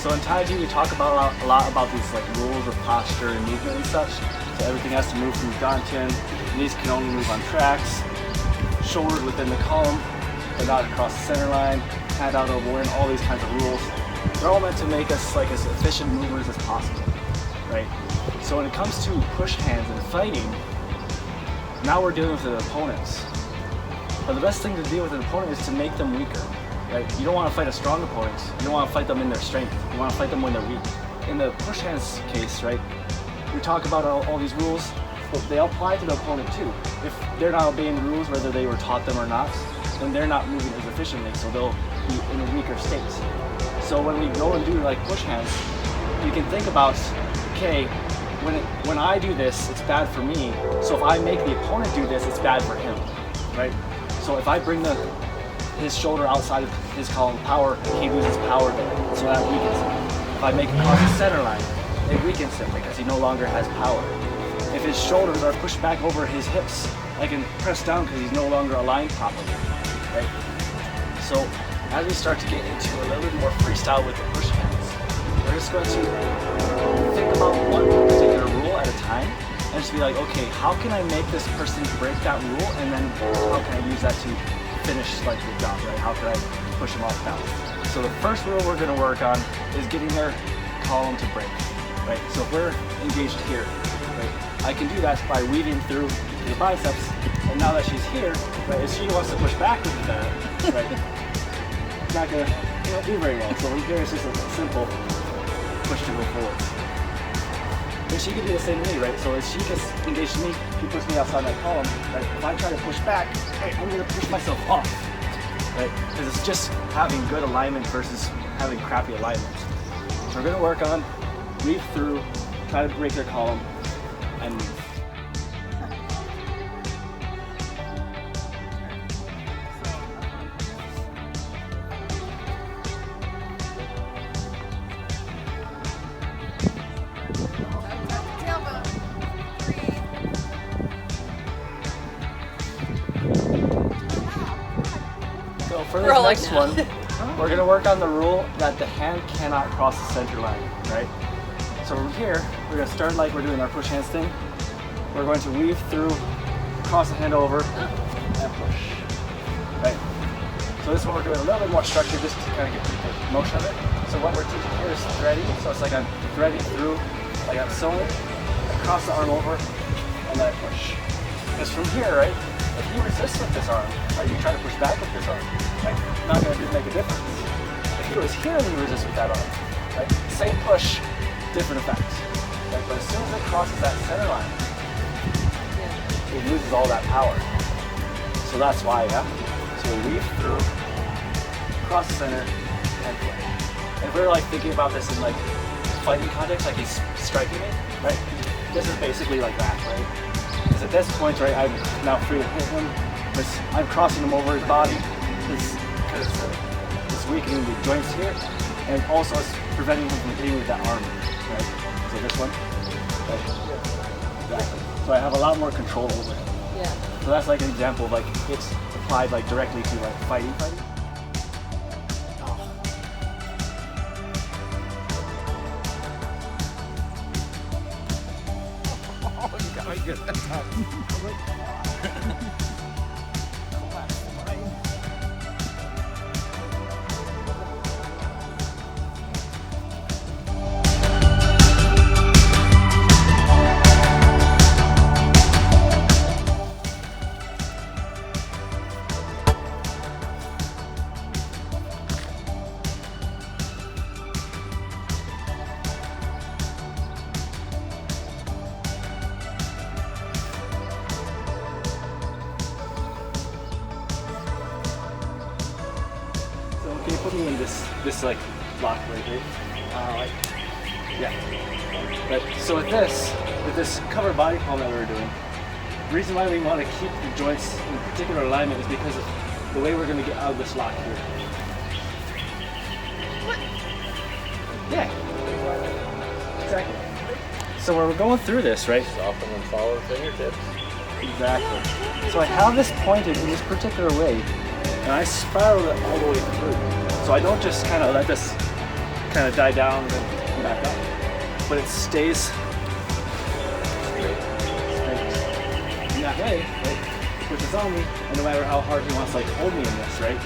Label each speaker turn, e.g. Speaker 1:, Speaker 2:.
Speaker 1: So in Taiji, we talk about a lot about these like rules of posture and movement and such. So everything has to move from dantian. Knees can only move on tracks. Shoulders within the column, but not across the center line. Hand out over in, all these kinds of rules. They're all meant to make us like as efficient movers as possible, right? So when it comes to push hands and fighting, now we're dealing with the opponents. But the best thing to deal with an opponent is to make them weaker, right? You don't want to fight a strong opponent. You don't want to fight them in their strength. You want to fight them when they're weak. In the push hands case, right, we talk about all these rules, but they apply to the opponent too. If they're not obeying the rules, whether they were taught them or not, then they're not moving as efficiently, so they'll be in a weaker state. So when we go and do like push hands, you can think about, okay, when I do this, it's bad for me. So if I make the opponent do this, it's bad for him, right? So if I bring his shoulder outside of his column of power, he loses power there, so that weakens him. If I make it cross the center line, it weakens him because he no longer has power. If his shoulders are pushed back over his hips, I can press down because he's no longer aligned properly, right? So as we start to get into a little bit more freestyle with the push hands, we're just going to think about one particular rule at a time and just be like, okay, how can I make this person break that rule, and then how can I use that to finish like the job, right? How can I push them off balance? So the first rule we're going to work on is getting their column to break, right? So if we're engaged here, right, I can do that by weaving through the biceps, and now that she's here, right, if she wants to push back with that, right, it's not going to do very well. So from here, it's just a simple push to go forward. And she can do the same to me, right? So as she gets engaged to me, she puts me outside that column, right? If I try to push back, right, I'm going to push myself off, right? Because it's just having good alignment versus having crappy alignment. So we're going to work on weave through, try to break their column, and move. So for this next one, we're going to work on the rule that the hand cannot cross the center line, right? So from here, we're going to start like we're doing our push hands thing. We're going to weave through, cross the hand over, and push, right? So this is what we're doing, a little bit more structured just to kind of get the motion of it. So what we're teaching here is threading. So it's like I'm threading through, like I'm sewing, I cross the arm over, and then I push. Because from here, right, if you resist with this arm, right, you try to push back with this arm, right, not going to make a difference. If he was here and you resist with that arm, right, same push, different effects. Right? But as soon as it crosses that center line, it loses all that power. So that's why, yeah? So we weave through, cross the center, and play. And if we're like thinking about this in like fighting context, like he's striking me, right? This is basically like that, right? Because at this point, right, I'm now free to hit him. I'm crossing him over his body because it's weakening the joints here, and also it's preventing him from hitting with that arm, right? So this one, right? Exactly. So I have a lot more control over it. Yeah. So that's like an example of like it's applied like directly to like fighting.
Speaker 2: Oh, you got me good that time.
Speaker 1: Can you put me in this like lock right here? Yeah. Right. So with this covered body column that we were doing, the reason why we want to keep the joints in particular alignment is because of the way we're going to get out of this lock here. What? Yeah. Exactly. So when we're going through this, right?
Speaker 2: Soften and follow the fingertips.
Speaker 1: Exactly. So I have this pointed in this particular way, and I spiral it all the way through. So I don't just kind of let this kind of die down and then come back up. But it stays straight. In that way, right? Puts this on me, and no matter how hard he wants to like hold me in this, right?